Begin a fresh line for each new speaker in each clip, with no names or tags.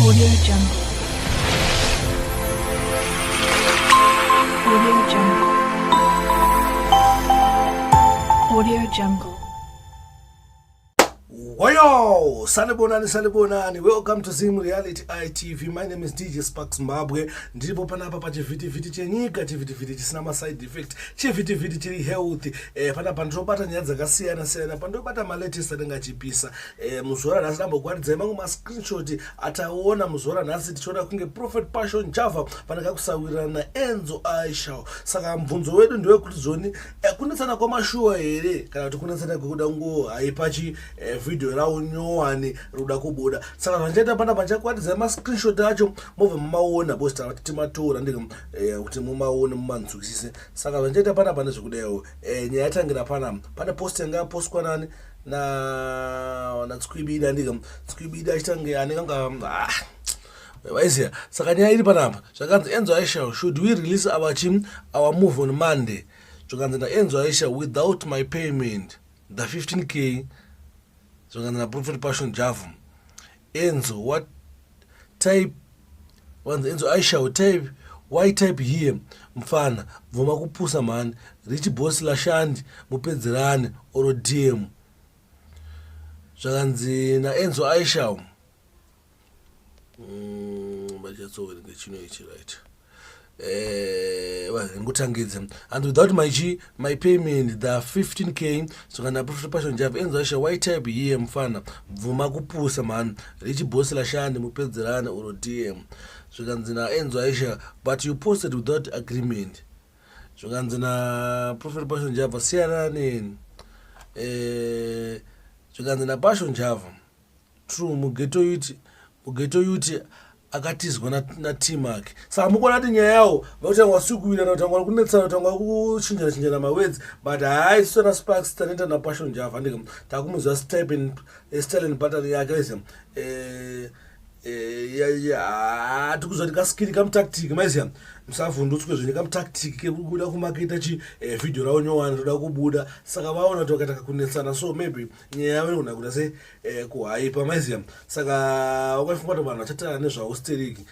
Audio Jungle. Audio Jungle. Audio Jungle.
Wayo, salibonani. Welcome to Zim Reality ITV. My name is DJ Sparks Zimbabwe. Ndipo panapa pa chiviti chenyika, chiviti chisina ma side effect, chiviti chiri healthy. Panapa ndopata nyaya dzakasiyana pandopata ma latest atingachipisa. Muzora nasi ndambokuwaridza mangu ma screenshot ataona muzora nasi tichiona kunge Prophet Passion Java panaka kusawirana Enzo Aisha. Saka mvunzo wedu ndiwe kuti zoni kunetsana kwa mashuwa here kana kuti kunetsana kuda ngo haipachi video rao nyowani ruda kubuda. Saka vanjeta panapa chakwatiza ma screenshot acho move mumaona bosta kuti matora ndike kuti mumaone mumanzukisise. Saka vanjeta panapa nezvekudayo nyaya yatangira panapa pane post yanga postwa nani na tskwibida ndike tskwibida chitange anenge waizia. Saka nyaya iri panapa zvakanzi Enzo Aisha, should we release our move on Monday? Zvakanzi na Enzo Aisha, without my payment the 15k. Zvakanzi na Prophet Passion Java, Enzo what type? Enzo Aisha will type, why type here mfana vuma kupusa man rich boss lashandi mupedzerane oro DM. Zvakanzi na Enzo Aisha bachatsowe ngechino ichi right. And without my payment the 15k. So kana Prophet Passion Java, Enzo Aisha why type here mfana vuma kupusa man rich boss lashandi mupedzerane oro DM. Zvakanzi na Enzo Aisha, but you posted without agreement. Zvakanzi na Prophet Passion Java siyana nini. Zvakanzi na Passion Java, true mugeto yuti akatizwa na team yake. Saka mukona kuti nyaya yawo vakutanga wasukuira na kutanga kunetsana kutanga kuchinjana mawedzi, but hai sona Sparks tanenda na Passion Java ndike takumuzwa Sterling pattern yake izem tikuzoti kaskiri kamtactic maiziya musavhundutswe zvinhu kamtactic kubuda kumaketa chi video rao nyowani roda kubuda. Saka vaona kuti vakataka kunetsana, so maybe nyaya yavo inogona kuda se kuhaipa maiziya. Saka wakafunga kuti vanhu vachatara nezvavo steriki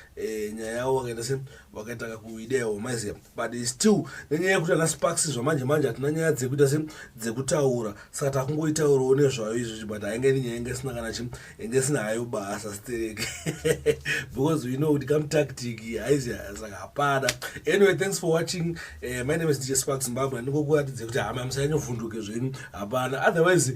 nyaya yavo vakaita se vakaitaka kuidewo maiziya, but still nenyaya yekuti ana Sparks zvamanje hatina nyaya dzekuita se dzekutaura. Saka takungoitaurawo nezvayo izvozvi, but hainge ni nyaya inge isina kana chi inge isina hayo basa steriki because we know kuti kamtactic haiziya. Saka hapana. Anyway, thanks for watching. My name is DJ Sparks Zimbabwe. Ndingokuratidza kuti hama musanyovhunduke zvenyu hapana, otherwise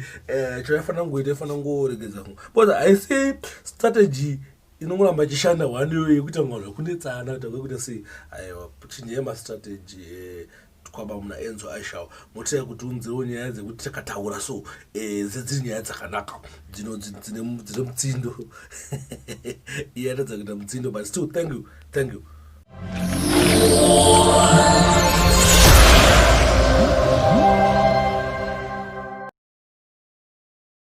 chaifana ngoregedza but I say strategy inongoramba chishanda one yekuti ngalo kunetsana kuti sei aiwa chinje ma strategy kwaba muna Enzo Aisha mutaya kuti unziwo nyaya dzekuti takataura so dziri nyaya dzakanaka dzine mudzindo iyatadza kuita mudzindo, but still thank you.